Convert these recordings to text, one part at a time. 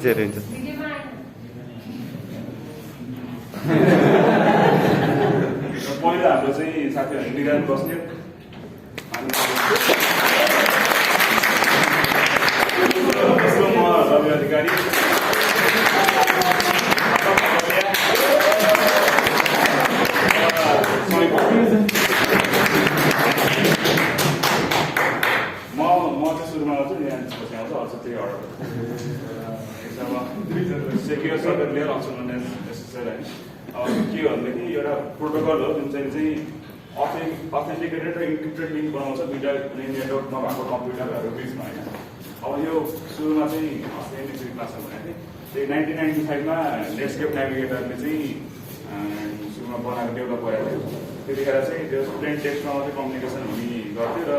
चाहिँ हुन्छ पहिला हाम्रो चाहिँ साथीहरू निगरानी बस्ने अनि म रवि अधिकारी म चाहिँ सुरुमा आउँछु यहाँ पछि आउँछ अझ त्यही अर्डर सेक्युर सर्भर लिएर आउँछु भने एसएसएल होइन अब के भनेदेखि एउटा प्रोटोकल हो जुन चाहिँ अथेन्टिकेटेड र इन्क्रिप्टेड लिङ्क बनाउँछ दुईवटा नेटवर्क नभएको कम्प्युटरहरू बिचमा होइन अब यो सुरुमा चाहिँ अस्ति एनएससी क्लासमा भनेको थिएँ त्यही 1995मा नेटस्केप नेभिगेटरले चाहिँ सुरुमा बनाएको डेभलप गरेको थियो त्यतिखेर चाहिँ त्यो प्लेन टेक्स्टमा मात्रै कम्युनिकेसन हुने गर्थ्यो र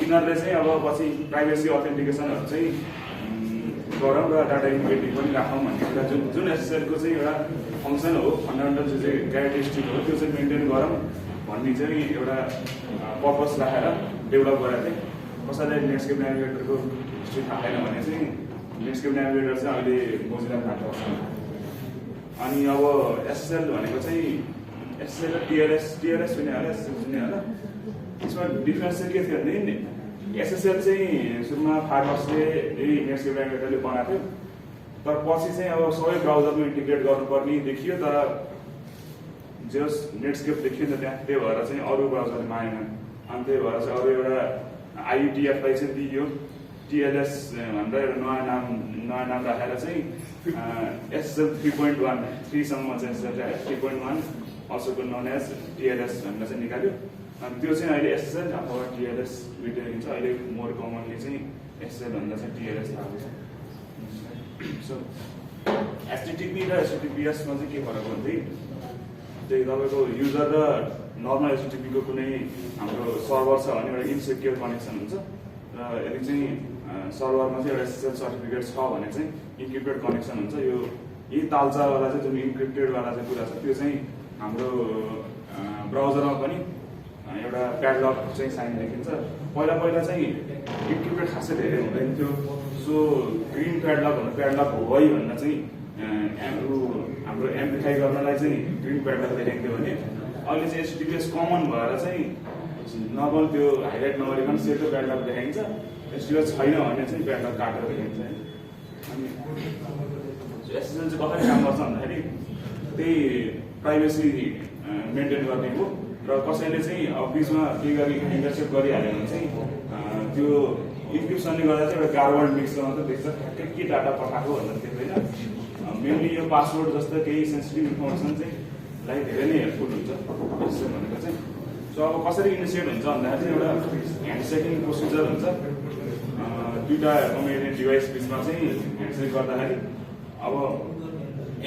यिनीहरूले चाहिँ अब पछि प्राइभेसी अथेन्टिकेसनहरू चाहिँ गरौँ र डाटा इन्टिग्रिटी पनि राखौँ भन्ने कुरा जुन एसएसएलको चाहिँ एउटा फङ्सन हो फन्डामेन्टल जुन चाहिँ क्यारेक्टरिस्टिक हो त्यो चाहिँ मेन्टेन गरौँ भन्ने चाहिँ एउटा पर्पस राखेर डेभलप गरेको थिएँ कसैलाई नेटस्केप नेभिगेटरको हिस्ट्री थाहा छैन भने चाहिँ नेटस्केप नेभिगेटर चाहिँ अहिले मोजिला थाहा छ अनि अब एसएसएल भनेको चाहिँ एसएसएल र टिएलएस सुने होला एसएसएल सुने होला त्यसमा डिफ्रेन्स चाहिँ के थियो भने एसएसएल चाहिँ सुरुमा फाइबर्सले यही नेटस्केप नेभिगेटरले बनाएको थियो तर पछि चाहिँ अब सबै ब्राउजरमा इन्टिग्रेट गर्नुपर्ने देखियो तर जस नेटस्केप देखियो नि त त्यहाँ त्यही भएर चाहिँ अरू ब्राउजरले मानेन अनि त्यही भएर चाहिँ अरू एउटा आइयुटिएफलाई चाहिँ दियो टिएलएस भनेर एउटा नयाँ नाम राखेर चाहिँ एसएसएल 3.1 3सम्म चाहिँ एसएसएल 3.1 अल्सो नोन एज टिएलएस भनेर चाहिँ निकाल्यो अनि त्यो चाहिँ अहिले एसएसएल अथवा टिएलएस दुइटै हुन्छ अहिले मोर कमनली चाहिँ एसएसएल भन्दा चाहिँ टिएलएस आएको छ सो एचटिटिपी र एचटिटिपिएसमा चाहिँ के फरक हो भने त्यही तपाईँको युजर र नर्मल एचटिटिपीको कुनै हाम्रो सर्भर छ भने एउटा इन्सेक्योर कनेक्सन हुन्छ र यदि चाहिँ सर्भरमा चाहिँ एउटा एसएसएल सर्टिफिकेट छ भने चाहिँ इन्क्रिप्टेड कनेक्सन हुन्छ यो यही तालचावाला चाहिँ जुन इन्क्रिप्टेडवाला चाहिँ कुरा छ त्यो चाहिँ हाम्रो ब्राउजरमा पनि एउटा प्याडलक चाहिँ साइन देखिन्छ पहिला चाहिँ इन्क्रिप्टेड खासै धेरै हुँदैन थियो सो ग्रिन प्याडलक भन्दा प्याडलक हो है भनेर चाहिँ हाम्रो एम्प्लिफाई गर्नलाई चाहिँ ग्रिन प्याडलक देखाइन्थ्यो भने अहिले चाहिँ एचटिटिपिएस कमन भएर चाहिँ नर्मल त्यो हाइलाइट नगरिकन सेतो प्याडलक देखाइन्छ एचटिटिपिएस छैन भने चाहिँ प्याडलक काटेर देखाइन्छ अनि एसएसएल चाहिँ कसरी काम गर्छ भन्दाखेरि त्यही प्राइभेसी मेन्टेन गर्ने हो र कसैले चाहिँ अब बिचमा के गरी इन्टरसेप्ट गरिहाल्यो भने चाहिँ त्यो इन्क्रिप्सनले गर्दा चाहिँ एउटा गार्बल मिक्समा मात्रै देख्छ के डाटा पठाएको भनेर देख्दैन मेनली यो पासवर्ड जस्तो केही सेन्सिटिभ इन्फर्मेसन चाहिँ लाई धेरै नै हेल्पफुल हुन्छ एसएसएल भनेको चाहिँ सो अब कसरी इनिसिएट हुन्छ भन्दाखेरि चाहिँ एउटा ह्यान्डसेकिङ प्रोसिजर हुन्छ दुईवटा कम्युनिकेसन डिभाइस बिचमा चाहिँ ह्यान्डसेक गर्दाखेरि अब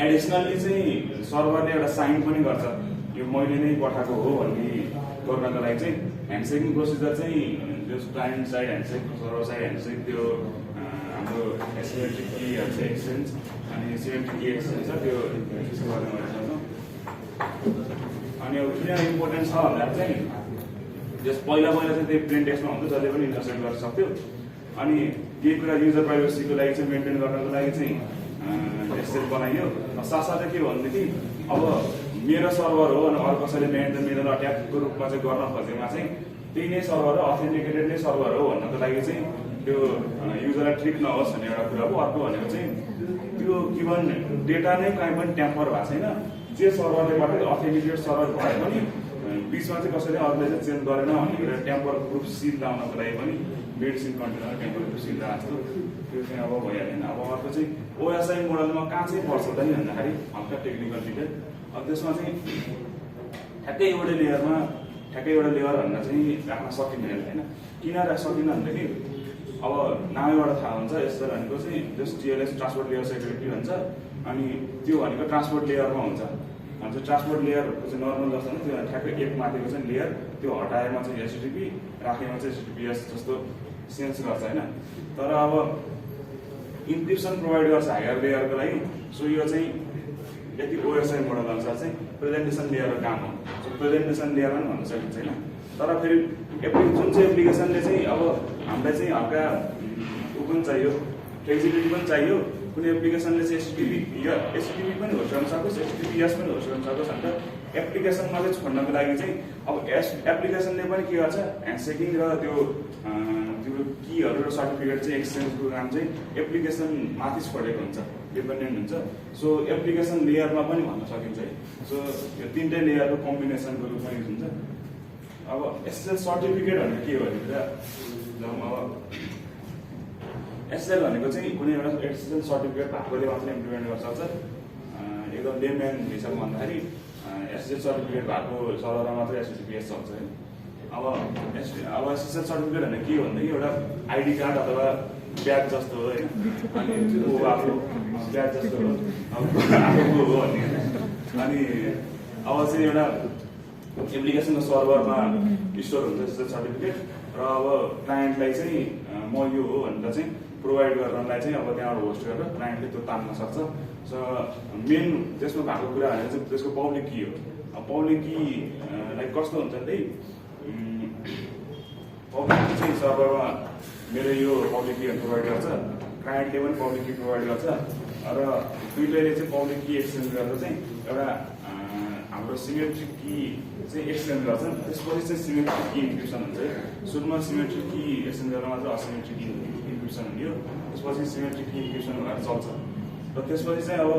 एडिसनल्ली चाहिँ सर्भरले एउटा साइन पनि गर्छ यो मैले नै पठाएको हो भन्ने गर्नको लागि चाहिँ ह्यान्डसेकिङ प्रोसिजर चाहिँ जो client side handshake server side handshake त्यो हाम्रो एसिमेट्रिक कीहरू चाहिँ एक्सचेन्ज अनि सिमेट्रिक की एक्सचेन्ज छ त्यो गर्ने भनेर अनि अब किन इम्पोर्टेन्ट छ भन्दा चाहिँ जस पहिला चाहिँ त्यही प्लेन टेक्स्टमा हुन्छ जसले पनि इन्टरसेप्ट गर्न सक्थ्यो अनि केही कुरा युजर प्राइभेसीको लागि चाहिँ मेन्टेन गर्नको लागि चाहिँ एसएसएल बनाइयो साथसाथै के भनेदेखि अब मेरो सर्भर हो अनि अरू कसैले मेरो अट्याकको रूपमा चाहिँ गर्न खोजेमा चाहिँ त्यही नै सर्भर हो अथेन्टिकेटेड नै सर्भर हो भन्नको लागि चाहिँ त्यो युजरलाई ट्रिक नहोस् भन्ने एउटा कुरा हो अर्को भनेको चाहिँ त्यो गिभन डेटा नै कहीँ पनि ट्याम्पर भएको छैन जे सर्भरले पठाएको अथेन्टिकेटेड सर्भर भए पनि बिचमा चाहिँ कसैले अरूले चाहिँ चेन्ज गरेन भन्ने कुरा ट्याम्पर प्रुफ सिल लाउनको लागि पनि मेडिसिन कन्टेनर ट्याम्पर प्रुफ सिल जस्तो त्यो चाहिँ अब भइहालेन अब अर्को चाहिँ ओएसआई मोडलमा कहाँ चाहिँ पर्छ त नि भन्दाखेरि हल्का टेक्निकल डिटेल अब त्यसमा चाहिँ ठ्याक्कै एउटा लेयर भनेर चाहिँ राख्न सकिँदैन होइन किन सकिँदैन भनेदेखि अब नामैबाट थाहा हुन्छ एसएसएल भनेको चाहिँ just TLS transport layer security भन्छ अनि त्यो भनेको ट्रान्सपोर्ट लेयरमा हुन्छ अनि ट्रान्सपोर्ट लेयरको चाहिँ नर्मल जस्तो त्यो ठ्याक्कै एक माथिको चाहिँ लेयर त्यो हटाएमा चाहिँ एचटिटिपी राखेमा चाहिँ एचटिटिपिएस जस्तो सेन्स गर्छ होइन तर अब इन्क्रिप्सन प्रोभाइड गर्छ हायर लेयरको लागि सो यो चाहिँ यति ओएसआई मोडल अनुसार चाहिँ प्रेजेन्टेसन लेयरको काम हो सो प्रेजेन्टेसन लेयर पनि भन्न सकिन्छ होइन तर फेरि जुन चाहिँ एप्लिकेसनले चाहिँ अब हामीलाई चाहिँ हल्का ऊ पनि चाहियो फ्लेक्सिबिलिटी पनि चाहियो। कुनै एप्लिकेसनले चाहिँ एचटिटिपी पनि होस्ट गर्न सकोस्, HTTPS पनि होस्ट गर्न सकोस् अन्त एप्लिकेसनमा चाहिँ छोड्नको लागि चाहिँ अब एप्लिकेसनले पनि के गर्छ, ह्यान्डसेकिङ र त्यो कीहरू र सर्टिफिकेट चाहिँ एक्सचेन्जको काम चाहिँ एप्लिकेसन माथि छोडेको हुन्छ, डिपेन्डेन्ट हुन्छ। सो एप्लिकेसन लेयरमा पनि भन्न सकिन्छ है। सो यो तीनटै लेयरको कम्बिनेसनको रूपमा युज हुन्छ। अब एसएसएल सर्टिफिकेट भनेको के हो भनेर अब एसएसएल भनेको चाहिँ कुनै एउटा एसएसएल सर्टिफिकेट भएकोले मात्रै इम्प्लिमेन्ट गर्न सक्छ। एकदम लेमन हिसाबमा भन्दाखेरि एसएसएल सर्टिफिकेट भएको सर्भरमा मात्रै HTTPS चल्छ है। अब एसएसएल सर्टिफिकेट भनेको के हो भनेदेखि एउटा आइडी कार्ड अथवा ब्याज जस्तो हो होइन, अनि त्यो आफू ब्याज जस्तो हो, अब आफूको हो भन्ने। अनि अब चाहिँ एउटा एप्लिकेसनको सर्भरमा स्टोर हुन्छ एसएसएल सर्टिफिकेट र अब क्लाइन्टलाई चाहिँ म यो हो भनेर चाहिँ प्रोभाइड गर्नलाई चाहिँ अब त्यहाँबाट होस्ट गरेर क्लाइन्टले त्यो तान्न सक्छ। सो मेन त्यसमा भएको कुरा भनेको चाहिँ त्यसको पब्लिक की हो। अब पब्लिक की लाइक कस्तो हुन्छ भने पब्लिक की चाहिँ सर्भरमा मेरो यो पब्लिक कीहरू प्रोभाइड गर्छ, क्लाइन्टले पनि पब्लिक की प्रोभाइड गर्छ र दुइटैले चाहिँ पब्लिक की एक्सचेन्ज गरेर चाहिँ एउटा हाम्रो सिमेट्रिक की चाहिँ एक्सचेन्ज गर्छन्। त्यसपछि चाहिँ सिमेट्रिक की इन्क्रिप्सन हुन्छ है। सुरुमा सिमेट्रिक की एक्सचेन्ज गरेर मात्र असिमेट्रिक इन्क्रिप्सन हुने, त्यसपछि सिमेट्रिक की इन्क्रिप्सन भएर चल्छ। र त्यसपछि चाहिँ अब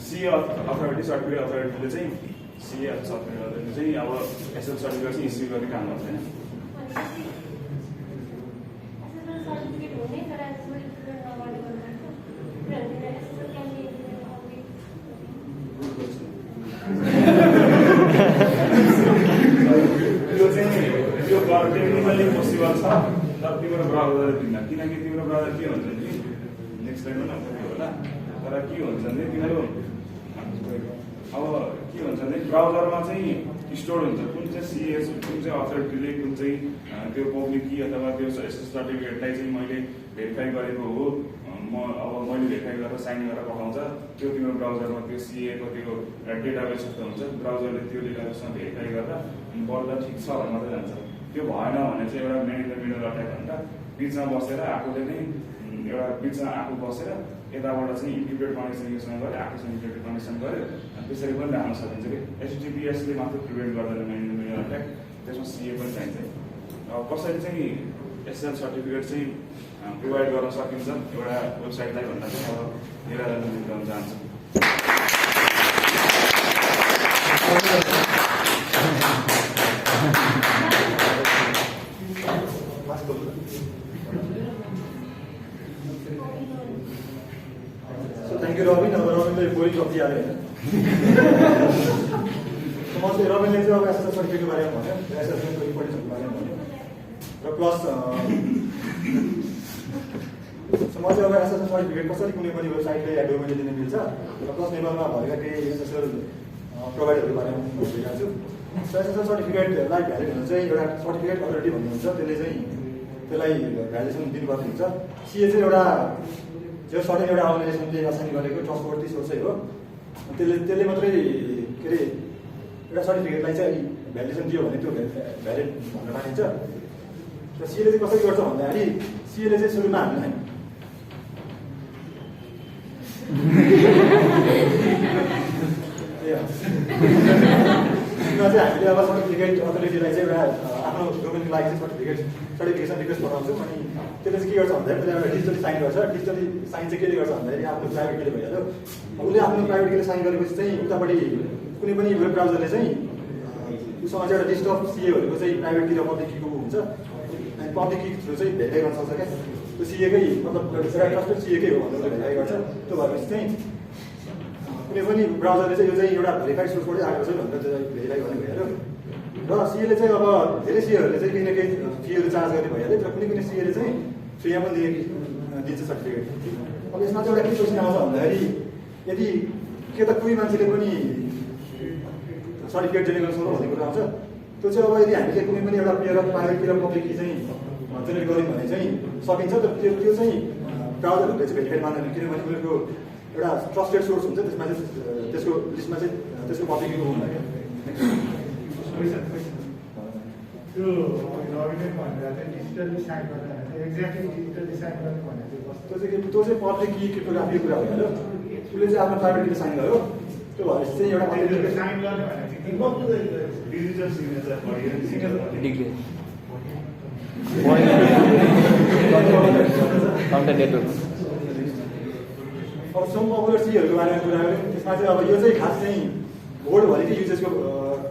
सिए अथोरिटी सर्टिफिकेट अथोरिटीले चाहिँ सिए सर्टिफिकेट अथोरिटीले चाहिँ अब एसएल सर्टिफिकेट चाहिँ इस्यु गर्ने काम गर्छ होइन। यो चाहिँ यो टेक्निकली पोसिबल छ तर तिम्रो ब्राउजर दिन, किनकि तिम्रो ब्राउजर के हुन्छ भने नेक्स्ट टाइममा होला, तर के हुन्छ भने तिनीहरू अब के हुन्छ भने ब्राउजरमा चाहिँ स्टोर हुन्छ कुन चाहिँ सिएस, कुन चाहिँ अथोरिटीले कुन चाहिँ त्यो पब्लिक की अथवा त्यो एसएस सर्टिफिकेटलाई चाहिँ मैले भेरिफाई गरेको हो, अब मैले भेरिफाई गरेर साइन गरेर पठाउँछ। त्यो तिम्रो ब्राउजरमा त्यो सिएको त्यो डेटाबेस जस्तो हुन्छ, ब्राउजरले त्यो डेटाबेसमा भेरिफाई गरेर बल्ल ठिक छ भने मात्रै जान्छ। त्यो भएन भने चाहिँ एउटा मेन मिडल अट्याक भनेर बिचमा बसेर आफूले नै एउटा बिचमा आफू बसेर यताबाट चाहिँ इन्टिग्रेटेड कनेक्सन युज गरेर आफूसँग इन्टिग्रेटेड कनेक्सन गर्यो, त्यसरी पनि राम्रो सकिन्छ कि HTTPSले मात्र प्रिभेन्ट गर्दैन मेन मिडल अट्याक, त्यसमा सिए पनि चाहिन्छ। अब कसरी चाहिँ एसएल सर्टिफिकेट चाहिँ प्रोभाइड गर्न सकिन्छ एउटा वेबसाइटलाई भन्दा चाहिँ अब निराजन गर्न चाहन्छु। Thank you Rabin. अब रबिनले बोली टपिहाल्यो होइन, म चाहिँ रबिनले चाहिँ अब एसएसएल सर्टिफिकेटको बारेमा भन्यो, एसएसएलको इम्पोर्टेन्सको बारेमा भन्यो र प्लस म चाहिँ अब एसएसएल सर्टिफिकेट कसरी कुनै पनि वेबसाइटले या डोमेनले दिन मिल्छ र प्लस नेपालमा भएका केही एसएसएल प्रोभाइडरको बारेमा भनिरहेको छु। एसएसएल सर्टिफिकेटलाई भ्यालिड हुन चाहिँ एउटा सर्टिफिकेट अथोरिटी भन्ने हुन्छ, त्यसले चाहिँ त्यसलाई भ्यालिडेसन दिनुपर्ने हुन्छ। सिए चाहिँ एउटा जो सर्टेन एउटा अर्गनाइजेसनले असाइन गरेको ट्रस्टवर्थी सोर्सै हो, त्यसले मात्रै के अरे एउटा सर्टिफिकेटलाई चाहिँ भ्यालिडेसन दियो भने त्यो भ्यालिड भनेर मानिन्छ। र सिएले चाहिँ कसरी गर्छ भन्दाखेरि सिएले चाहिँ सुरुमा हामीलाई चाहिँ हामीले अब सर्टिफिकेट अथोरिटीलाई चाहिँ एउटा आफ्नो डोमेनको लागि चाहिँ सर्टिफिकेसन रिक्वेस्ट पठाउँछौँ। अनि त्यसले चाहिँ के गर्छ भन्दाखेरि त्यसले एउटा डिजिटली साइन गर्छ। डिजिटली साइन चाहिँ केले गर्छ भन्दाखेरि आफ्नो प्राइभेट केले भइहाल्यो। उसले आफ्नो प्राइभेट केले साइन गरेपछि चाहिँ उतापट्टि कुनै पनि वेब ब्राउजरले चाहिँ उसँग चाहिँ एउटा लिस्ट अफ सिए भनेको चाहिँ प्राइभेट की र पब्लिक कीको हुन्छ, अनि पब्लिक की थ्रु चाहिँ भेरिफाई गर्न सक्छ क्या। त्यो सिएकै मतलब एउटा ट्रस्टेड सिएकै हो भनेर भेरिफाई गर्छ। त्यो भएपछि चाहिँ कुनै पनि ब्राउजरले चाहिँ यो चाहिँ एउटा भेरिफाइड सोर्सबाटै आएको छ भनेर चाहिँ भेरिफाई गर्ने भइहाल्यो। र सिएले चाहिँ अब धेरै सिएहरूले चाहिँ केही न केही फीहरू चार्ज गर्ने भइहाल्यो, तर कुनै सिएले चाहिँ फ्रीमा पनि दिन्छ सर्टिफिकेट। अब यसमा चाहिँ एउटा के क्वेसन आउँछ भन्दाखेरि यदि के त कोही मान्छेले पनि सर्टिफिकेट जेनेरेट गर्न सक्नु भन्ने कुरा आउँछ। त्यो चाहिँ अब यदि हामीले कुनै पनि एउटा प्राइभेट कि र पब्लिक की चाहिँ जेनेरेट गऱ्यौँ भने चाहिँ सकिन्छ, तर त्यो चाहिँ ब्राउजरहरूले चाहिँ भेरिफाई मान्दैन, किनभने उनीहरूको एउटा ट्रस्टेड सोर्स हुन्छ, त्यसमा चाहिँ त्यसको लिस्टमा चाहिँ त्यसको पब्लिक कीको हुँदैन क्या। त्यो रविले भनेर चाहिँ डिजिटली साइन गर्दा त्यो चाहिँ पब्लिक की क्रिप्टोग्राफीको कुरा भइहाल्यो। उसले चाहिँ आफ्नो प्राइभेट की साइन गर्यो, त्यो भएपछि चाहिँ एउटा digital signature degree counter network अब सम पपुलर सीहरूको बारेमा कुरा गऱ्यौँ। त्यसमा चाहिँ अब यो चाहिँ खास चाहिँ बोर्डभरिकै युजेसको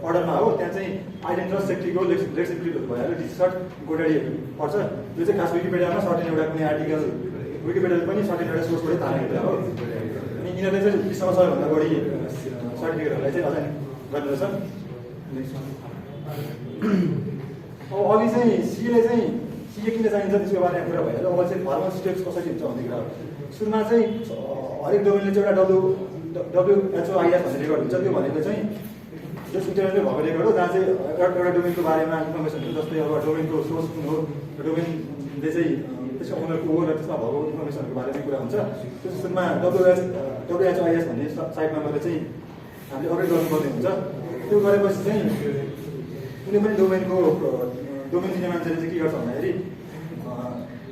अर्डरमा हो। त्यहाँ चाहिँ आइडेन्टिटी र सेफ्टीको लेक्स इन्क्लुडहरू भइहाल्यो, टी-सर्ट गोडाडीहरू पर्छ। यो चाहिँ खास विकिपिडियामा सर्टेन एउटा कुनै आर्टिकल विकिपिडियाले पनि सर्टेन एउटा सोर्सबाटै तानेको कुरा हो। अनि यिनीहरूले चाहिँ विश्वमा सबैभन्दा बढी सर्टिफिकेटहरूलाई चाहिँ अझै गर्दो रहेछ। अब अघि चाहिँ सिएले चाहिँ सिए किन चाहिन्छ त्यसको बारेमा कुरा भइहाल्यो। अब चाहिँ फर्मल स्टेप्स कसरी हुन्छ भन्ने कुरा हो। सुरुमा चाहिँ हरेक डोमेनले चाहिँ एउटा WHOIS भन्ने रेकर्ड हुन्छ। त्यो भनेको चाहिँ जस इन्टरनेटले भएको रेकर्ड हो, जहाँ चाहिँ एउटा डोमेनको बारेमा इन्फर्मेसन हुन्छ। जस्तै अब डोमेनको सोर्स कुन हो, डोमेनले चाहिँ त्यसको ओनर को हो र त्यसमा भएको इन्फर्मेसनहरूको बारेमा कुरा हुन्छ। त्यो सुरुमा WHOIS भन्ने साइटमा गएर चाहिँ हामीले अपडेट गर्नुपर्ने हुन्छ। त्यो गरेपछि चाहिँ कुनै पनि डोमेन दिने मान्छेले चाहिँ के गर्छ भन्दाखेरि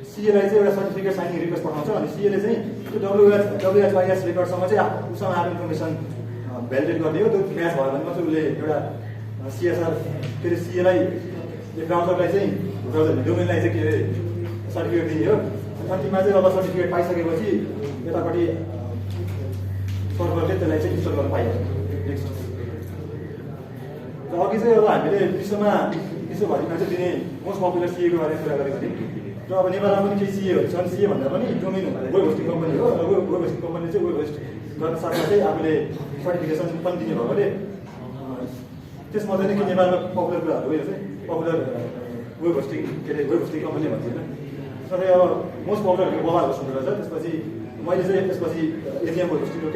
सिएलाई चाहिँ एउटा सर्टिफिकेट साइनिङ रिक्वेस्ट पठाउँछ। अनि सिएले चाहिँ त्यो WHOIS रेकर्डसँग चाहिँ उसँग आएको इन्फर्मेसन भ्यालिडेट गर्ने हो। त्यो म्याच भयो भने मात्रै उसले एउटा सिएसआर के अरे सिएलाई ब्राउजरलाई चाहिँ डोमेनलाई चाहिँ के अरे सर्टिफिकेट दिने हो। अन्तिममा चाहिँ अब सर्टिफिकेट पाइसकेपछि यतापट्टि सर्भरले त्यसलाई चाहिँ इन्स्टल गर्न पाइहाल्छ। नेक्स्ट र अघि चाहिँ अब हामीले विश्वभरिमा चाहिँ दिने मोस्ट पपुलर सिएको बारेमा कुरा गरेको थियौँ। र अब नेपालमा पनि केही सिएहरू छन्। सिए भन्दा पनि डोमेन वेब होस्टिङ कम्पनी हो। र वेब होस्टिङ कम्पनीले चाहिँ वेब होस्ट गर्न साथसाथै आफूले सर्टिफिकेसन पनि दिने भएकोले त्यसमध्ये नै के नेपालमा पपुलर कुराहरू हो। यो चाहिँ पपुलर वेब होस्टिङ के अरे वेब होस्टिङ कम्पनी भन्छ होइन। तर अब मोस्ट पपुलर बबाल होस्टिङ रहेछ। त्यसपछि मैले चाहिँ त्यसपछि एजिएम वेब होस्टिङको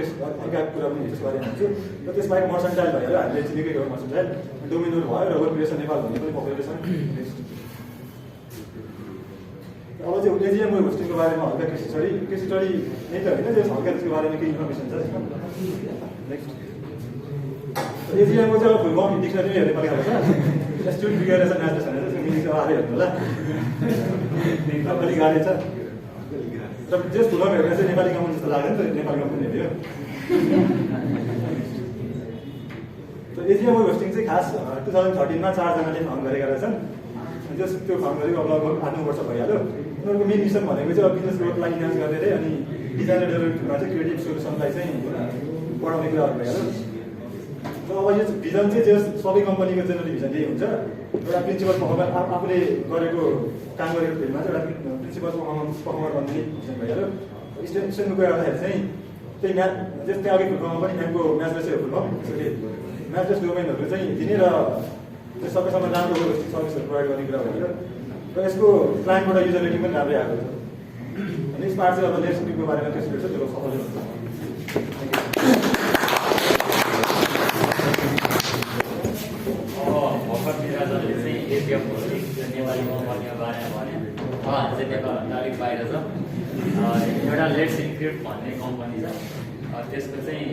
अर्का कुरा पनि त्यसको बारेमा भन्छु। र त्यसबाहेक मर्सेन्टाइल भएर हामीले चिनेकै हो मर्सेन्टाइल डोमिनोर भयो र वेब क्रिएसन नेपाल भन्ने पनि पपुलर छ। अब चाहिँ एजिएम वेब होस्टिङको बारेमा हल्का केस स्टडी नै त होइन, त्यो हल्का त्यसको बारेमा केही इन्फर्मेसन छ त्यसमा। नेक्स्ट एजिएमको चाहिँ अब फुल फर्म डिक्सनरी हेर्ने परेको छ। स्टुडेन्ट फिगरेसन म्याट्रेस भनेर त्यसको मिनिङ चाहिँ आफै हेर्नु होला, अलिक गाह्रो छ। र जस फुल फर्म हेरेर चाहिँ नेपाली कम्पनी जस्तो लाग्यो नि त, नेपाली कम्पनी हेऱ्यो। एजिएम वेब होस्टिङ चाहिँ खास 2013मा 4जनाले फाउन्ड गरेका रहेछन्। त्यो फाउन्ड गरेको अब लगभग 8-9 वर्ष भइहाल्यो। उनीहरूको मेन मिसन भनेको चाहिँ अब बिजनेस ग्रोथलाई इन्हान्स गरेर अनि डिजाइन र डेभलपमेन्टमा चाहिँ क्रिएटिभ सोल्युसनलाई चाहिँ बढाउने कुराहरू भइहाल्यो। र अब यो भिजन चाहिँ जस सबै कम्पनीको जेनरली भिजन यही हुन्छ। एउटा प्रिन्सिपल पर्फर्मर आफूले गरेको काम गरेको फिल्डमा चाहिँ एउटा प्रिन्सिपल पर्फर्मर भन्ने भिजन भइहाल्यो। स्टेसनको कुरा गर्दाखेरि चाहिँ त्यही जस्तै अघि फुल फर्ममा पनि म्यामको म्याचलेस फुल फर्म, त्यसैले म्याचलेस डोमेनहरू चाहिँ दिने र सबैसँग राम्रो सर्भिसहरू प्रोभाइड गर्ने कुरा भइहाल्यो। र यसको क्लाइन्टबाट युजर रेटिङ पनि राम्रै आएको छ। नेक्स्ट पार्ट चाहिँ अब लेट्सको बारेमा के छ त्यो सफल हुन्छ। भर्खर मिराजले चाहिँ एजिएम होस्टिङ नेपाली कम्पनीको बारेमा भने उहाँ चाहिँ नेपालभन्दा अलिक बाहिर छ। एउटा लेट्स इन्क्रिप्ट भन्ने कम्पनी छ। त्यसको चाहिँ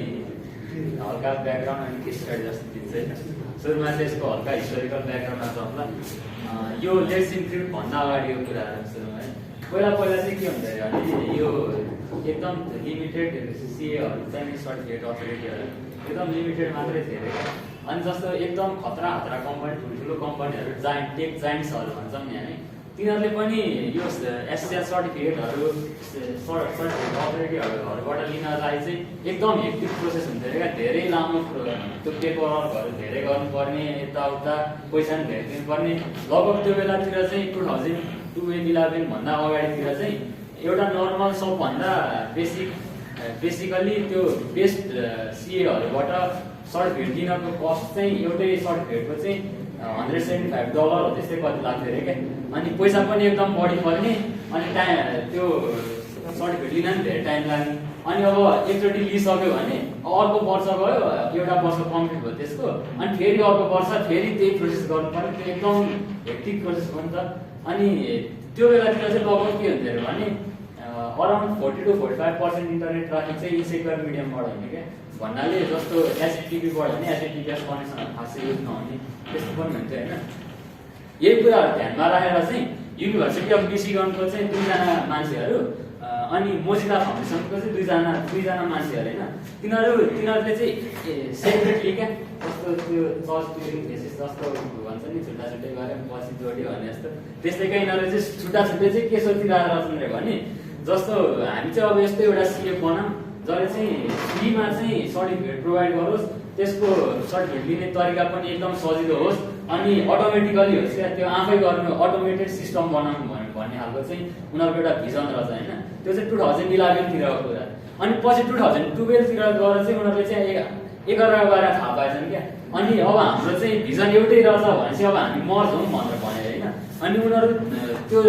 हल्का ब्याकग्राउन्ड अनि केस स्टडी जस्तो दिन्छ होइन। सुरुमा चाहिँ यसको हल्का हिस्टोरिकल ब्याकग्राउन्डमा जाउँला। यो लेट्स इन्क्रिप्ट भन्दा अगाडिको कुराहरू सुरु है। पहिला चाहिँ के हुन्थ्यो भने यो एकदम लिमिटेड सिएहरू चाहिँ सर्टिफिकेट अथोरिटीहरू एकदम लिमिटेड मात्रै थियो अरे। अनि जस्तो एकदम खतरा कम्पनी ठुल्ठुलो कम्पनीहरू टेक जाइन्ट्सहरू भन्छौँ नि हामी, तिनीहरूले पनि यो एसएसएल सर्टिफिकेटहरू सर्टिफिकेट अथोरिटीहरूबाट लिनलाई चाहिँ एकदम हेक्टिक प्रोसेस हुन्थ्यो अरे क्या। धेरै लामो त्यो पेपरवर्कहरू धेरै गर्नुपर्ने, यताउता पैसा पनि धेरै दिनुपर्ने। लगभग त्यो बेलातिर चाहिँ 2012-11 भन्दा अगाडितिर चाहिँ एउटा नर्मल सबभन्दा बेसिकल्ली त्यो बेस्ट सिएहरूबाट सर्टिफिकेट दिनको कस्ट चाहिँ एउटै सर्टिफिकेटको चाहिँ $175 हो त्यस्तै कति लाग्थ्यो अरे क्या। अनि पैसा पनि एकदम बढी पर्ने, अनि त्यो सर्टिफिकेट लिन पनि धेरै टाइम लाग्ने। अनि अब एकचोटि लिइसक्यो भने अर्को वर्ष गयो, एउटा वर्ष कम्प्लिट भयो त्यसको, अनि फेरि अर्को वर्ष फेरि त्यही प्रोसेस गर्नुपर्ने। त्यो एकदम हेक्टिक प्रोसेस हो नि त। अनि त्यो बेलातिर चाहिँ लगभग के हुन्थ्यो अरे भने अराउन्ड 40 to 45% इन्टरनेट ट्राफिक चाहिँ इनसेक्योर मिडियमबाट हुने क्या। भन्नाले जस्तो एचटिटीपीबाट भने एचटिटीपीएस कनेक्सन खासै युज नहुने त्यस्तो पनि हुन्थ्यो होइन। यही कुराहरू ध्यानमा राखेर चाहिँ युनिभर्सिटी अफ मिसिगनको चाहिँ 2 जना मान्छेहरू अनि मोजिला फाउन्डेसनको चाहिँ 2 जना मान्छेहरू हैन तिनीहरूले चाहिँ सेपरेटली क्या जस्तो त्यो चर्च ट्युरिङ थेसिस जस्तो भन्छ नि छुट्टा छुट्टै गरे पछि जोड्यो भने जस्तो त्यस्तै kai यिनीहरूले चाहिँ छुट्टा छुट्टै चाहिँ के सोचिरहेको रहेछन् रे भने जस्तो हामी चाहिँ अब यस्तो एउटा सिएफ बनाऊँ जसले चाहिँ फ्रीमा चाहिँ सर्टिफिकेट प्रोभाइड गरोस् त्यसको सर्टिफिकेट लिने तरिका पनि एकदम सजिलो होस् अनि अटोमेटिकली होस् क्या त्यो आफै गर्ने अटोमेटेड सिस्टम बनाउनु भन्ने खालको चाहिँ उनीहरूको एउटा भिजन रहेछ हैन त्यो चाहिँ 2011 तिरको कुरा अनि पछि 2012 तिर गएर चाहिँ उनीहरूले चाहिँ 11 बारे थाहा पाएछन् क्या अनि अब हाम्रो चाहिँ भिजन एउटै रहेछ भनेपछि अब हामी मर्ज हौँ भनेर भने हैन अनि उनीहरू त्यो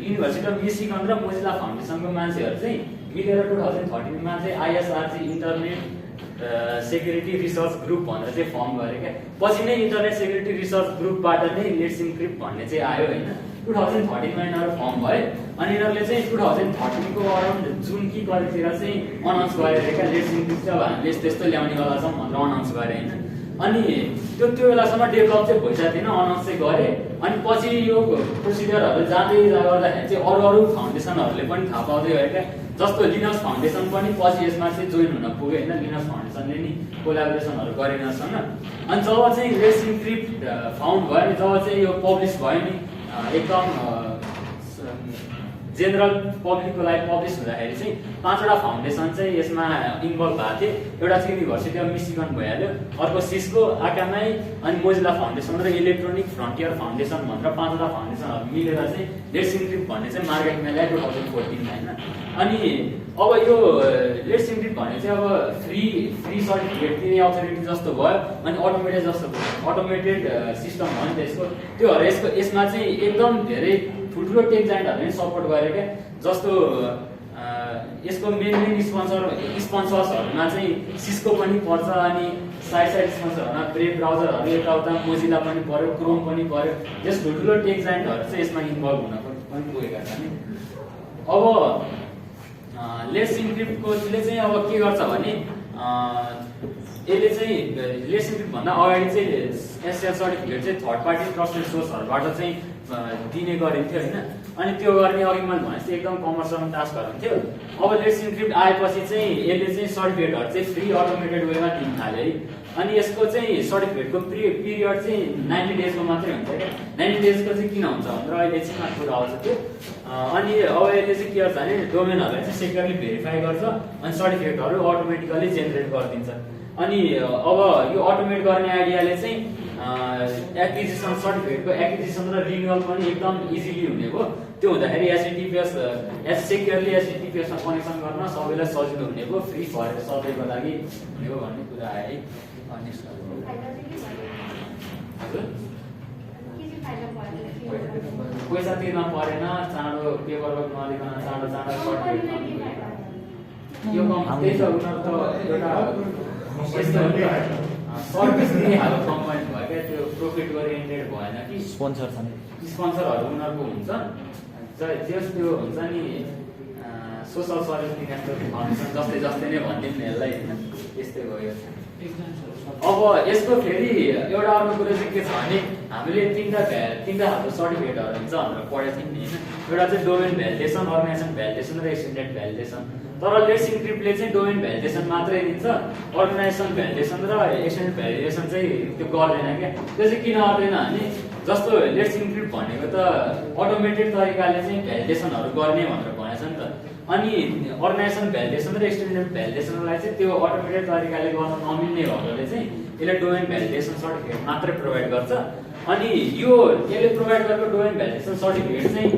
युनिभर्सिटी अफ मिसिगन र मोजिला फाउन्डेसनको मान्छेहरू चाहिँ मिलेर 2013 मा चाहिँ आइएसआरजी इन्टरनेट सेक्युरिटी रिसर्च ग्रुप भनेर चाहिँ फर्म गरे क्या पछि नै इन्टरनेट सेक्युरिटी रिसर्च ग्रुपबाट नै लेट्स इन्क्रिप्ट भन्ने चाहिँ आयो हैन 2013 मा यिनीहरू फर्म भए अनि यिनीहरूले चाहिँ 2013 को अराउन्ड जुन कि कतितिर चाहिँ अनाउन्स गरे क्या लेट्स इन्क्रिप्ट चाहिँ अब हामीले यस्तो ल्याउनेवाला छौँ भनेर अनाउन्स गरे हैन अनि त्यो बेलासम्म डेभलप चाहिँ भइसकेको थिएन अनाउन्स चाहिँ गरे अनि पछि यो प्रोसिजरहरू जाँदै गर्दाखेरि चाहिँ अरू फाउन्डेसनहरूले पनि थाहा पाउँदै गयो क्या जस्तो लिनक्स फाउन्डेसन पनि पछि यसमा चाहिँ जोइन हुन पुग्यो हैन लिनक्स फाउन्डेसनले नि कोलाबोरेसनहरू गरेनसँग अनि जब चाहिँ लेट्स इन्क्रिप्ट फाउन्ड भयो नि जब चाहिँ यो पब्लिस भयो नि एकदम जेनरल पब्लिकको लागि पब्लिस हुँदाखेरि चाहिँ 5वटा फाउन्डेसन चाहिँ यसमा इन्भल्भ भएको थिए एउटा चाहिँ युनिभर्सिटी अफ मिसिगन भइहाल्यो अर्को सिस्को आकामाई अनि मोजिला फाउन्डेसन र इलेक्ट्रोनिक फ्रन्टियर फाउन्डेसन भनेर 5वटा फाउन्डेसनहरू मिलेर चाहिँ लेट्स इन्क्रिप्ट भन्ने चाहिँ मार्केटमा ल्यायो 2014 हैन अनि अब यो लेट्स इन्क्रिप्ट भन्ने चाहिँ अब फ्री सर्टिफिकेट दिने अथोरिटी जस्तो भयो अनि अटोमेटेड सिस्टम भयो नि त यसको त्यो भएर यसमा चाहिँ एकदम धेरै ठुल्ठुलो टेक जाइन्टहरूले सपोर्ट गरे क्या जस्तो यसको मेन स्पोन्सर्सहरूमा चाहिँ सिस्को पनि पर्छ अनि साइड स्पोन्सरहरूमा ब्रेभ ब्राउजरहरू यताउता मोजिला पनि पर्यो क्रोम पनि पर्यो यस ठुल्ठुलो टेक जाइन्टहरू चाहिँ यसमा इन्भल्भ हुन पनि पुगेका छन् अब लेट्स इन्क्रिप्टकोले चाहिँ अब के गर्छ भने यसले चाहिँ लेट्स इन्क्रिप्ट भन्दा अगाडि चाहिँ एसएल सर्टिफिकेट चाहिँ थर्ड पार्टी ट्रस्टेड सोर्सहरूबाट चाहिँ दिने गरिन्थ्यो हैन अनि त्यो गर्ने अघि मैले भनेपछि एकदम कमर्सियल टास्कहरू हुन्थ्यो अब लेट्स इन्क्रिप्ट आएपछि चाहिँ यसले चाहिँ सर्टिफिकेटहरू चाहिँ फ्री अटोमेटेड वेमा दिन थाल्यो है अनि यसको चाहिँ सर्टिफिकेटको पिरियड चाहिँ 90 डेजको मात्रै हुन्छ क्या 90 डेजको चाहिँ किन हुन्छ भनेर अहिले चाहिँ माथि कुरा आउँछ त्यो अनि अब यसले चाहिँ के गर्छ भने डोमेनहरूलाई चाहिँ सेक्युरली भेरिफाई गर्छ अनि सर्टिफिकेटहरू अटोमेटिकली जेनेरेट गरिदिन्छ अनि अब यो अटोमेट गर्ने आइडियाले चाहिँ एक्विजिसन सर्टिफिकेटको एक्विजिसन र रिन्युअल पनि एकदम इजिली हुने भयो त्यो हुँदाखेरि सेक्युरली एचटिटिपिएसमा कनेक्सन गर्न सबैलाई सजिलो हुने भयो फ्री भएर सबैको लागि हुने हो भन्ने कुरा आयो है अनि पैसा तिर्न परेन चाँडो पेपर वर्क नलिकन चाँडो सर्टिफिकेट यो त्यही त उनीहरू त एउटा सर्भिस दिने खालको कम्पनी भयो क्या त्यो प्रफिट ओरिएन्टेड भएन कि स्पोन्सरहरू उनीहरूको हुन्छ जस त्यो हुन्छ नि सोसल सर्भिस दिने फाउन्डेसन जस्तै नै भनिदिउँ न यसलाई होइन त्यस्तै भयो अब यसको फेरि एउटा अर्को कुरो चाहिँ के छ भने हामीले तीनटा खालको सर्टिफिकेटहरू हुन्छ भनेर पढेको थियौँ नि होइन एउटा चाहिँ डोमेन भ्यालिडेसन अर्गनाइजेसन भ्यालिडेसन र एक्सटेन्डेड भ्यालिडेसन तर लेट्स इन्क्रिप्टले चाहिँ डोमेन भ्यालिडेसन मात्रै दिन्छ अर्गनाइजेसन भ्यालिडेसन र एक्सटेन्डेड भ्यालिडेसन चाहिँ त्यो गर्दैन क्या त्यो चाहिँ किन गर्दैन भने जस्तो लेट्स इन्क्रिप्ट भनेको त अटोमेटेड तरिकाले चाहिँ भ्यालिडेसनहरू गर्ने भनेर भनेछ नि त अनि अर्गनाइजेसन भ्यालिडेसन र एक्सटेन्डेड भ्यालिडेसनलाई चाहिँ त्यो अटोमेटेड तरिकाले गर्न नमिल्ने भएकोले चाहिँ यसले डोमेन भ्यालिडेसन सर्टिफिकेट मात्रै प्रोभाइड गर्छ अनि यो यसले प्रोभाइड गरेको डोमेन भ्यालिडेसन सर्टिफिकेट चाहिँ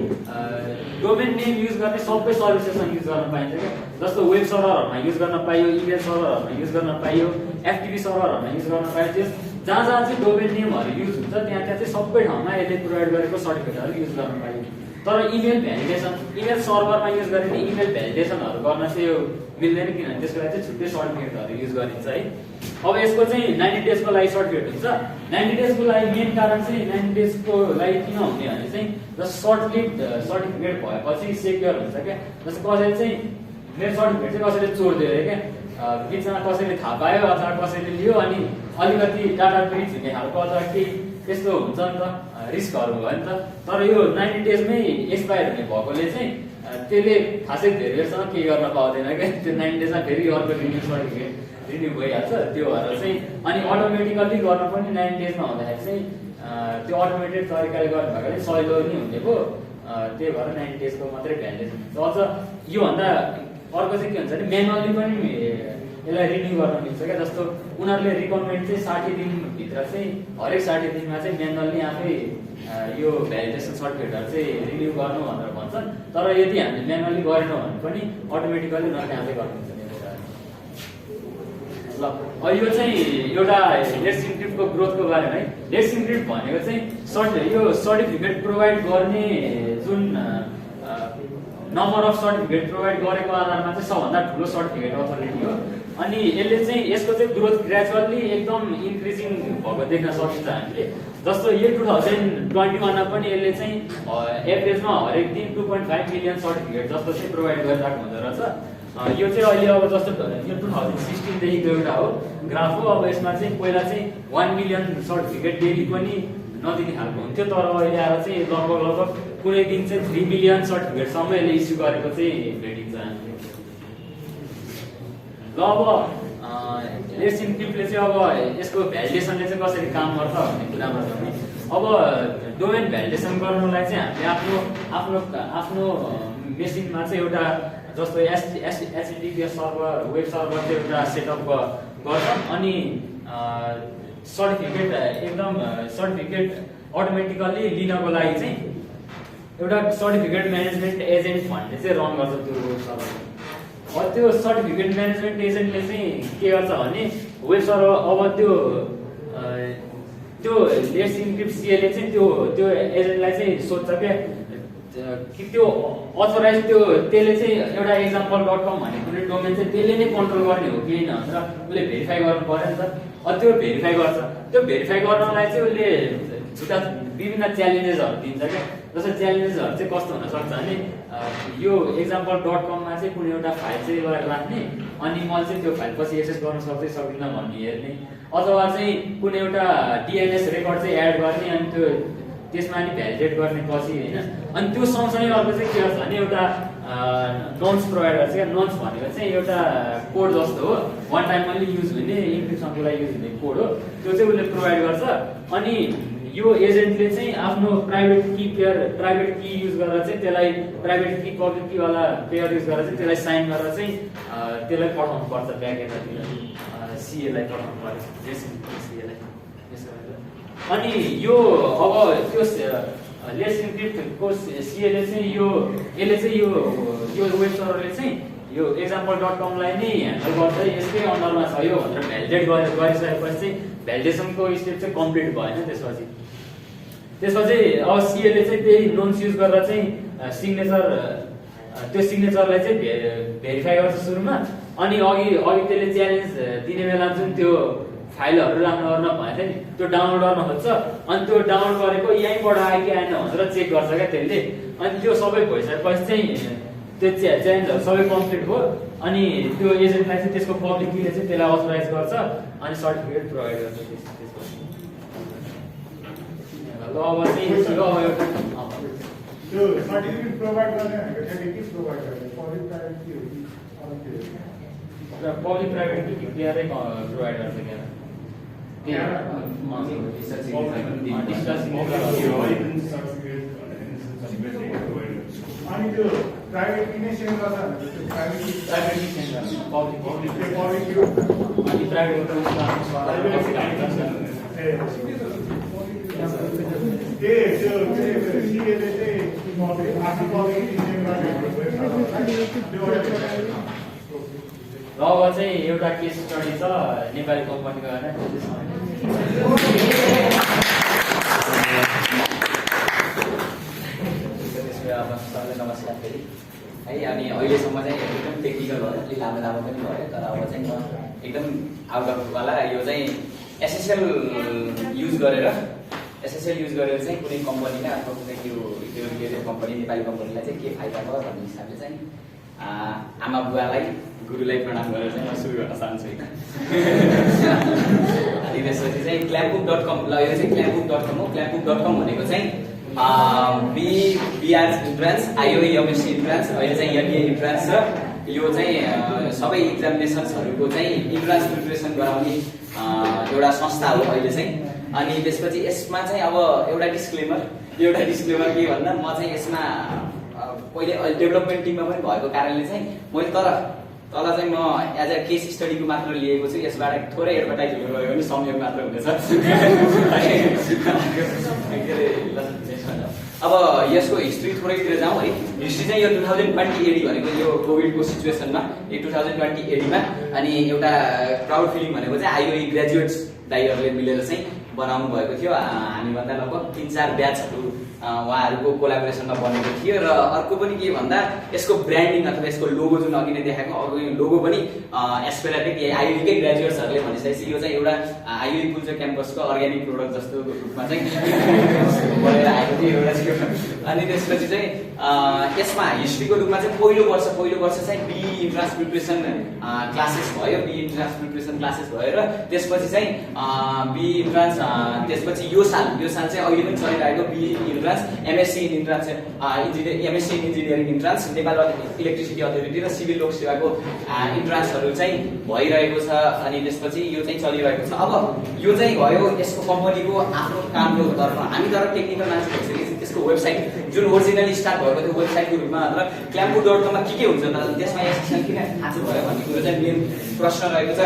डोमेन नेम युज गर्ने सबै सर्भिसेसमा युज गर्न पाइन्छ क्या जस्तो वेब सर्भरहरूमा युज गर्न पाइयो इमेल सर्भरहरूमा युज गर्न पाइयो एफटिपी सर्भरहरूमा युज गर्न पाइयो त्यस जहाँ चाहिँ डोमेन नेमहरू युज हुन्छ त्यहाँ चाहिँ सबै ठाउँमा यसले प्रोभाइड गरेको सर्टिफिकेटहरू युज गर्न पाइयो तर इमेल भ्यालिडेसन इमेल सर्भरमा युज गरिने इमेल भ्यालिडेसनहरू गर्न चाहिँ यो मिल्दैन किनभने त्यसको लागि चाहिँ छुट्टै सर्टिफिकेटहरू युज गरिन्छ है अब यसको चाहिँ 90 डेजको लागि सर्टिफिकेट हुन्छ 90 डेजको लागि मेन कारण चाहिँ 90 डेजको लागि किन हुने भने चाहिँ जस्ट सर्ट लिभ सर्टिफिकेट भएपछि सेक्योर हुन्छ क्या जस्तो कसैले चाहिँ मेरो सर्टिफिकेट चाहिँ कसैले चोरिदियो अरे क्या बिचमा कसैले थाहा पायो अथवा कसैले लियो अनि अलिकति डाटा ब्रिच हुने खालको अथवा केही त्यस्तो हुन्छ नि त रिस्कहरू भयो नि त। तर यो 90 डेजमै एक्सपायर हुने भएकोले चाहिँ त्यसले खासै धेरै बेरसम्म केही गर्न पाउँदैन क्या। त्यो 90 डेजमा फेरि अर्को रिन्यू सर्टिफिकेट रिन्यू भइहाल्छ। त्यो भएर चाहिँ अनि अटोमेटिकल्ली गर्न पनि 90 डेजमा हुँदाखेरि चाहिँ त्यो अटोमेटेड तरिकाले गर्नु भएकोले सजिलो नि हुने भयो। त्यही भएर 90 डेजको मात्रै भ्यालिडेसन हुन्छ। अझ योभन्दा अर्को चाहिँ के हुन्छ भने म्यानुअल्ली पनि यसलाई रिन्यू गर्न मिल्छ क्या। जस्तो उनीहरूले रिकमेन्ड चाहिँ 60 दिनभित्र चाहिँ हरेक 60 दिनमा चाहिँ म्यानुअल्ली आफै यो भ्यालिडेसन सर्टिफिकेटहरू चाहिँ रिन्यू गर्नु भनेर भन्छन्। तर यदि हामीले म्यानुअल्ली गरेनौँ भने पनि अटोमेटिकल्ली उनीहरूले आफै गर्नुहुन्छ। ल यो चाहिँ एउटा लेट्स इन्क्रिप्टको ग्रोथको बारेमा है। लेट्स इन्क्रिप्ट भनेको चाहिँ यो सर्टिफिकेट प्रोभाइड गर्ने जुन नम्बर अफ सर्टिफिकेट प्रोभाइड गरेको आधारमा चाहिँ सबभन्दा ठुलो सर्टिफिकेट अथोरिटी हो। अनि यसले चाहिँ यसको चाहिँ ग्रोथ ग्रेजुअल्ली एकदम इन्क्रिजिङ भएको देख्न सकिन्छ हामीले। जस्तो यो 2021मा पनि यसले चाहिँ एभरेजमा हरेक दिन 2.5 मिलियन सर्टिफिकेट जस्तो चाहिँ प्रोभाइड गरिरहेको हुँदो रहेछ। यो चाहिँ अहिले अब जस्तो यो 2016 देखिको एउटा हो ग्राफ हो। अब यसमा चाहिँ पहिला चाहिँ 1 मिलियन सर्टिफिकेट डेली पनि नदिने खालको हुन्थ्यो। तर अहिले आएर चाहिँ लगभग कुनै दिन चाहिँ 3 मिलियन सर्टिफिकेटसम्म यसले इस्यु गरेको चाहिँ भेटिन्छ हामीले। ल अब लेट्स इन्क्रिप्टले चाहिँ अब यसको भ्यालिडेसनले चाहिँ कसरी काम गर्छ भन्ने कुरामा छ भने अब डोमेन भ्यालिडेसन गर्नलाई चाहिँ हामीले आफ्नो मेसिनमा चाहिँ एउटा जस्तो HTTPS सर्भर वेब सर्भर चाहिँ एउटा सेटअप गर्छौँ। अनि सर्टिफिकेट अटोमेटिकल्ली लिनको लागि चाहिँ एउटा सर्टिफिकेट म्यानेजमेन्ट एजेन्ट भन्ने चाहिँ रन गर्छ त्यो वेब सर्भर। त्यो सर्टिफिकेट म्यानेजमेन्ट एजेन्टले चाहिँ के गर्छ भने वेब सर्भर अब त्यो लेट्स इन्क्रिप्ट सीएले चाहिँ त्यो एजेन्टलाई चाहिँ सोध्छ क्या कि त्यो अथोराइज त्यसले चाहिँ एउटा example.com भन्ने कुनै डोमेन चाहिँ त्यसले नै कन्ट्रोल गर्ने हो कि होइन भनेर उसले भेरिफाई गर्नु पर्यो नि त। त्यो भेरिफाई गर्छ। त्यो भेरिफाई गर्नलाई चाहिँ उसले छुट्टा विभिन्न च्यालेन्जेसहरू दिन्छ क्या। जस्तो च्यालेन्जेसहरू चाहिँ कस्तो हुनसक्छ भने यो example.com-मा चाहिँ कुनै एउटा फाइल चाहिँ लगेर राख्ने अनि मैले चाहिँ त्यो फाइल पछि एक्सेस गर्न सक्दै सक्दिनँ भन्ने हेर्ने। अथवा चाहिँ कुनै एउटा DNS रेकर्ड चाहिँ एड गर्ने अनि त्यो त्यसमा नि भ्यालिडेट गर्ने पछि होइन। अनि त्यो सँगसँगै अर्को चाहिँ के गर्छ भने एउटा नोन्स प्रोभाइड गर्छ क्या। नोन्स भनेको चाहिँ एउटा कोड जस्तो हो, वान टाइम मैले युज हुने इन्क्रिप्सनको लागि युज हुने कोड हो। त्यो चाहिँ उसले प्रोभाइड गर्छ। अनि यो एजेन्टले चाहिँ आफ्नो प्राइभेट की युज गरेर चाहिँ त्यसलाई प्राइभेट की पब्लिक कीवाला पेयर युज गरेर चाहिँ त्यसलाई साइन गरेर चाहिँ त्यसलाई पठाउनु पर्छ ब्याकएन्डतिर सीएलाई पठाउनु पर्छ सीएलाई। अनि यो अब त्यो लेट्स इन्क्रिप्टको सीएले चाहिँ यसले चाहिँ यो वेब सर्भरले चाहिँ यो example.com-लाई नै ह्यान्डल गर्छ। यसकै अन्डरमा छ यो भनेर भ्यालिडेट गरिसकेपछि चाहिँ भ्यालिडेसनको स्टेप चाहिँ कम्प्लिट भएन। त्यसपछि अब सीएले चाहिँ त्यही नोन्स युज गरेर चाहिँ त्यो सिग्नेचरलाई चाहिँ भेरिफाई गर्छ सुरुमा। अनि अघि त्यसले च्यालेन्ज दिने बेला जुन त्यो फाइलहरू राम्रो गर्न भनेको थियो नि त्यो डाउनलोड गर्न खोज्छ। अनि त्यो डाउनलोड गरेको यहीँबाट आयो कि आएन भनेर चेक गर्छ क्या त्यसले। अनि त्यो सबै भइसकेपछि चाहिँ त्यो च्यालेन्जहरू सबै कम्प्लिट भयो। अनि त्यो एजेन्टलाई चाहिँ त्यसको पब्लिक कीले चाहिँ त्यसलाई अथोराइज गर्छ अनि सर्टिफिकेट प्रोभाइड गर्छ त्यसपछि। ल अब चाहिँ एउटा त्यो सर्टिफिकेट प्रोभाइड गर्ने भनेको चाहिँ के प्रोभाइड गर्ने पब्लिक प्राइभेट के हो पब्लिक प्राइभेट क्लियरै प्रोभाइड गर्छ क्या। अनि त्यो प्राइभेट की नै सेन्ड गर्छ भने त्यो प्राइभेट की सेन्ड गर्छ पब्लिक अनि प्राइभेट त्यो सीएले चाहिँ आफ्नो पब्लिक सेन्ड गर्ने र अब चाहिँ एउटा केस स्टडी छ नेपाली कम्पनीको होइन। अब सबैलाई नमस्कार फेरि है। अनि अहिलेसम्म चाहिँ एकदम टेक्निकल भयो, अलिक लामो पनि भयो। तर अब चाहिँ म एकदम आउट अफ वाला यो चाहिँ एसएसएल युज गरेर चाहिँ कुनै कम्पनीलाई अथवा कुनै त्यो कम्पनी नेपाली कम्पनीलाई चाहिँ के फाइदा भयो भन्ने हिसाबले चाहिँ आमा बुवालाई गुरुलाई प्रणाम गरेर चाहिँ म सुरु गर्न चाहन्छु। अनि त्यसपछि चाहिँ clampbook.com, ल यो चाहिँ clampbook.com हो। clampbook.com भनेको चाहिँ BR entrance, IOE MSc entrance, अहिले चाहिँ MBA इन्ट्रान्स र यो चाहिँ सबै एक्जामिनेसन्सहरूको चाहिँ इन्ट्रान्स प्रिपरेसन गराउने एउटा संस्था हो अहिले चाहिँ। अनि त्यसपछि यसमा चाहिँ अब एउटा डिस्क्लेमर के भन्दा म चाहिँ यसमा पहिले डेभलपमेन्ट टिममा पनि भएको कारणले चाहिँ मैले तल चाहिँ म एज अ केस स्टडीको मात्र लिएको छु। यसबाट थोरै एडभर्टाइजहरू गयो भने संयोग मात्र हुनेछ। अब यसको हिस्ट्री थोरैतिर जाउँ है। हिस्ट्री चाहिँ यो 2020 एडी भनेको यो कोभिडको सिचुएसनमा 2020 एडीमा अनि एउटा क्राउड फिलिङ भनेको चाहिँ IOE ग्रेजुएट्स दाइहरूले मिलेर चाहिँ बनाउनु भएको थियो। हामीभन्दा लगभग 3-4 ब्याचहरू उहाँहरूको कोलाबोरेसनमा बनेको थियो। र अर्को पनि के भन्दा यसको ब्रान्डिङ अथवा यसको लोगो जुन अघि नै देखाएको लोगो पनि एस्पेराटिक IOE कै ग्रेजुएट्सहरूले भनिसकेपछि यो चाहिँ एउटा IOE कुल्चो क्याम्पसको अर्ग्यानिक प्रोडक्ट जस्तो रूपमा चाहिँ बनेर आएको थियो एउटा थियो। अनि त्यसपछि चाहिँ यसमा हिस्ट्रीको रूपमा चाहिँ पहिलो वर्ष चाहिँ BE इन्ट्रान्स प्रिपरेसन क्लासेस भयो। BE इन्ट्रान्स प्रिपरेसन क्लासेस भयो र त्यसपछि चाहिँ BE इन्ट्रान्स त्यसपछि यो साल चाहिँ अहिले पनि चलिरहेको BE entrance MSc in entrance MSc in engineering entrance Nepal electricity authority र सिभिल लोक सेवाको इन्ट्रान्सहरू चाहिँ भइरहेको छ। अनि त्यसपछि यो चाहिँ चलिरहेको छ। अब यो चाहिँ भयो यसको कम्पनीको आफ्नो कामको तर्फ। हामी तर टेक्निकल मान्छे भइसकेपछि त्यसको वेबसाइट जुन ओरिजिनली स्टार्ट भएको थियो वेबसाइटको रूपमा र clampbook.com मा के हुन्छ त त्यसमा एसएसएल किन खाँचो भयो भन्ने कुरो चाहिँ मेन प्रश्न रहेको छ।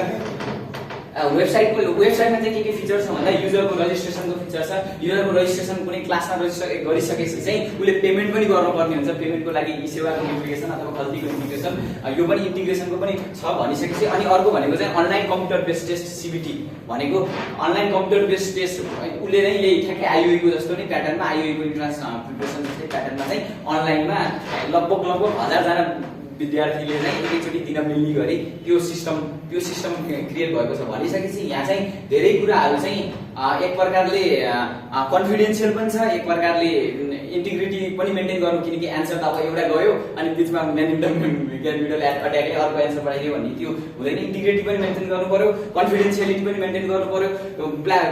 वेबसाइटमा चाहिँ के फिचर छ भन्दा युजरको रजिस्ट्रेसनको फिचर छ। युजरको रजिस्ट्रेसन कुनै क्लासमा रजिस्टर गरिसकेपछि चाहिँ उसले पेमेन्ट पनि गर्नुपर्ने हुन्छ। पेमेन्टको लागि ई सेवाको इन्टिग्रेसन अथवा खल्तीको इन्टिग्रेसन यो पनि इन्टिग्रेसनको पनि छ भनिसकेपछि अनि अर्को भनेको चाहिँ online computer based test CBT भनेको अनलाइन कम्प्युटर बेस्ड टेस्ट उसले नै यही ठ्याक्कै IOE को जस्तो नै प्याटर्नमा IOE को इन्ट्रान्स प्रिपरेसन जस्तै प्याटर्नमा चाहिँ अनलाइनमा लगभग 1000 जना विद्यार्थीले चाहिँ एकैचोटि दिन मिल्ने गरी त्यो सिस्टम क्रिएट भएको छ भनिसकेपछि यहाँ चाहिँ धेरै कुराहरू चाहिँ एक प्रकारले कन्फिडेन्सियल पनि छ, एक प्रकारले इन्टिग्रिटी पनि मेन्टेन गर्नु किनकि एन्सर त अब एउटा गयो अनि बिचमा मिडल अट्याकले अर्को एन्सर पठाइदियो भन्ने त्यो हुँदैन। इन्टिग्रिटी पनि मेन्टेन गर्नु पर्यो, कन्फिडेन्सियलिटी पनि मेन्टेन गर्नु पर्यो।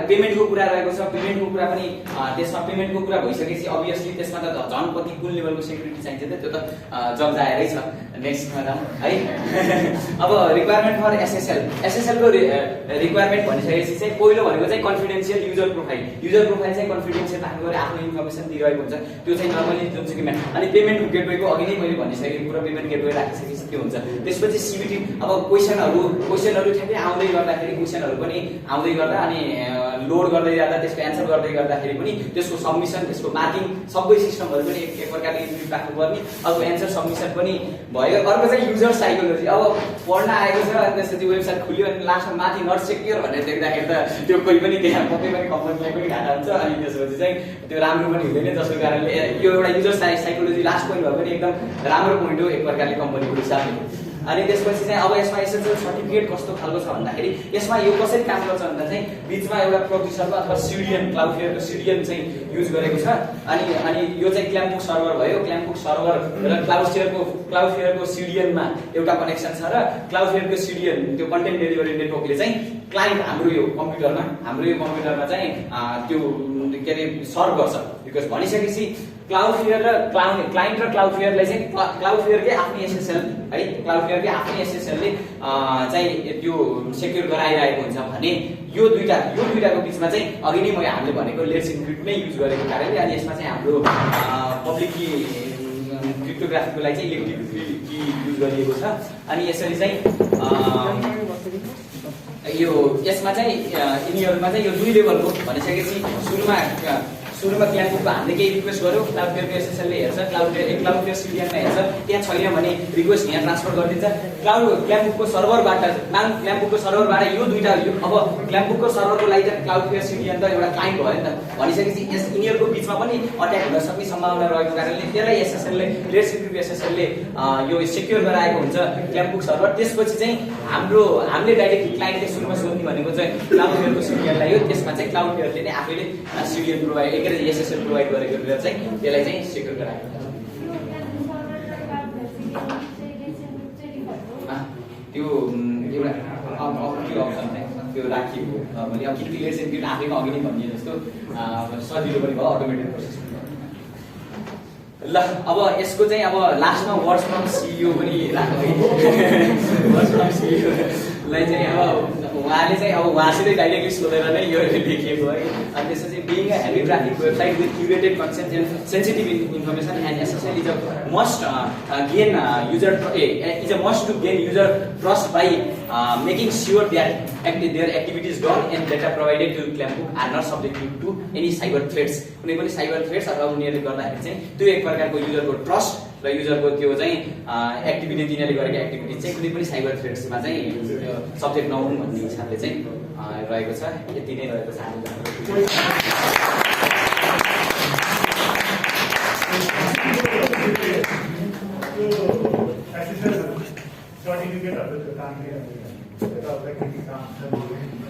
पेमेन्टको कुरा रहेको छ, पेमेन्टको कुरा पनि त्यसमा पेमेन्टको कुरा भइसकेपछि अभियसली त्यसमा त झन् कति कुन लेभलको सेक्युरिटी चाहिन्छ त त्यो त जग्जाएरै छ। नेक्स्टमा जाउँ है। अब रिक्वायरमेन्ट फर एसएसएल को रिक्वायरमेन्ट भनिसकेपछि चाहिँ पहिलो भनेको चाहिँ कन्फिडेन्सियल युजर प्रोफाइल चाहिँ कन्फिडेन्सियल राख्नु गरी आफ्नो इन्फर्मेसन दिइरहेको हुन्छ। त्यो चाहिँ नर्मली जुनसुकै अनि पेमेन्ट गेटवेको अघि नै मैले भनिसकेको कुरा पेमेन्ट गेटवे राखिसकेपछि के हुन्छ। त्यसपछि CBT अब क्वेसनहरू ठ्याक्कै आउँदै गर्दाखेरि क्वेसनहरू पनि आउँदै गर्दा अनि लोड गर्दै जाँदा त्यसको एन्सर गर्दै गर्दाखेरि पनि त्यसको सबमिसन त्यसको मार्किङ सबै सिस्टमहरू पनि एक प्रकारले इन्क्लुड राख्नुपर्ने। अब एन्सर सबमिसन पनि भयो। अर्को चाहिँ युजर साइकोलोजी। अब पढ्न आएको छ अनि त्यसपछि वेबसाइट खुल्यो अनि लास्टमा माथि नट सेक्योर भनेर देख्दाखेरि त त्यो कोही पनि त्यहाँ पक्कै पनि कम्पनीलाई पनि घाटा हुन्छ अनि त्यसपछि चाहिँ त्यो राम्रो पनि हुँदैन। जसको कारणले यो एउटा युजर साइकोलोजी लास्ट पोइन्ट भयो पनि एकदम राम्रो पोइन्ट हो एक प्रकारले कम्पनीको हिसाबले। अनि त्यसपछि चाहिँ अब यसमा एसएसएल सर्टिफिकेट कस्तो खालको छ भन्दाखेरि यसमा यो कसरी काम गर्छ भन्दा चाहिँ बिचमा एउटा प्रोड्युसरको अथवा CDN क्लाउडफ्लेयरको CDN चाहिँ युज गरेको छ। अनि यो चाहिँ क्ल्याम्पबुक सर्भर भयो। क्ल्याम्पबुक सर्भर र क्लाउडफ्लेयरको CDN मा एउटा कनेक्सन छ र क्लाउडफ्लेयरको CDN त्यो कन्टेन्ट डेलिभरी नेटवर्कले चाहिँ क्लाइन्ट हाम्रो यो कम्प्युटरमा चाहिँ त्यो के अरे सर्भ गर्छ। बिकज भनिसकेपछि क्लाउडफ्लेयर र क्लाइन्ट र क्लाउडफ्लेयरलाई चाहिँ क्लाउडफ्लेयरकै आफ्नै एसएसएल है क्लाउडफ्लेयरकै आफ्नै एसएसएलले चाहिँ त्यो सेक्युर गराइरहेको हुन्छ भने यो दुईटाको बिचमा चाहिँ अघि नै हामीले भनेको लेट्स इन्क्रिप्ट नै युज गरेको कारणले अनि यसमा चाहिँ हाम्रो पब्लिक की क्रिप्टोग्राफीको लागि चाहिँ इलेक्ट्रिक की युज गरिएको छ। अनि यसरी चाहिँ यो यसमा चाहिँ यिनीहरूमा चाहिँ यो दुई लेभलको भनिसकेपछि सुरुमा क्ल्याम्पबुकको हामीले केही रिक्वेस्ट गर्यो क्लाउडफ्लेयरको एसएसएलले हेर्छ क्लाउडफ्लेयर CDN-मा हेर्छ त्यहाँ छैन भने रिक्वेस्ट यहाँ ट्रान्सफर गरिदिन्छ। क्ल्याम्पबुकको सर्भरबाट यो दुईटा अब क्ल्याम्पबुकको सर्भरको लागि चाहिँ क्लाउडफ्लेयर CDN त एउटा क्लाइन्ट भयो नि त भनिसकेपछि यिनीहरूको बिचमा पनि अट्याक हुन सक्ने सम्भावना रहेको कारणले त्यसलाई एसएसएलले यो सेक्युर गराएको हुन्छ क्ल्याम्पबुक सर्भर। त्यसपछि चाहिँ हामीले डाइरेक्ट क्लाइन्टले सुरुमा सोध्ने भनेको चाहिँ क्लाउडफ्लेयरको CDN-लाई हो। त्यसमा चाहिँ क्लाउडफ्लेयरले नै आफैले CDN प्रोभाइड एसएसएल प्रोभाइड गरेको चाहिँ त्यसलाई चाहिँ सेक्युर गराएको हुन्छ। त्यो एउटा अप्सन त्यो राखिएको भने अब किनकि लेट्स इन्क्रिप्ट आफैमा अघि नै भनिए जस्तो सजिलो पनि भयो, अटोमेटेड प्रोसेस पनि भयो। ल अब यसको चाहिँ अब लास्टमा वर्ड्स फ्रम सिइओ पनि राख्नु है। वर्ड्स फ्रम सिइओलाई चाहिँ अब उहाँले चाहिँ अब उहाँसितै डाइरेक्टली सोधेर नै यो लेखिएको है। अनि त्यसपछि being a heavy traffic website with curated content and sensitive information and SSL is a must gain user is a must to gain user trust by making sure that their activities done and data provided to Clampbook are not subject to any cyber threats. कुनै पनि cyber threats अथवा उनीहरूले गर्दाखेरि चाहिँ त्यो एक प्रकारको युजरको trust र युजरको त्यो चाहिँ एक्टिभिटी तिनीहरूले गरेको एक्टिभिटी चाहिँ कुनै पनि साइबर थ्रेट्समा चाहिँ सब्जेक्ट नहुन् भन्ने हिसाबले चाहिँ रहेको छ। यति नै रहेको छ हाम्रो सर्टिफिकेटहरू त्यो काम टेक्निकल काम छ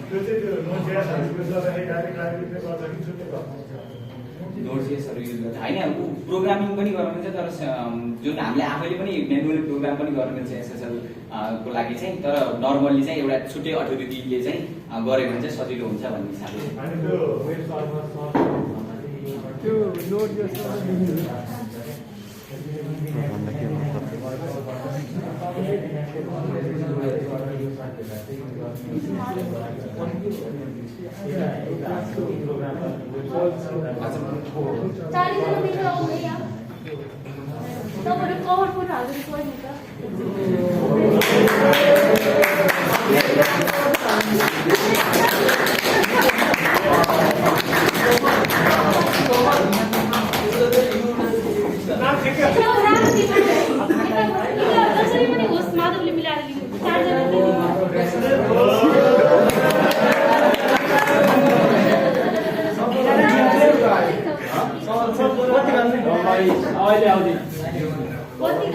त्यो चाहिँ त्यो नोट.जेएसहरू युज गर्दाखेरि डाइरेक्ट लाइब्रेरीले गर्दा कि छुट्टै गर्नुहुन्छ? नोट.जेएसहरू युज गर्दा होइन, प्रोग्रामिङ पनि गर्नु मिल्छ तर जुन हामीले आफैले पनि म्यानुअली प्रोग्राम पनि गर्नु मिल्छ एसएसएल को लागि चाहिँ, तर नर्मल्ली चाहिँ एउटा छुट्टै अथोरिटीले चाहिँ गऱ्यो भने चाहिँ सजिलो हुन्छ भन्ने हिसाबले। अनि त्यो वेब सर्भर त्यो नोट.जेएस तपाईँहरू कभर फोटो हाल्नु पर्ने छ। जसरी पनि होस् माधवले मिलाएर लिनु चारजना अहिले आउँदैन बत्ती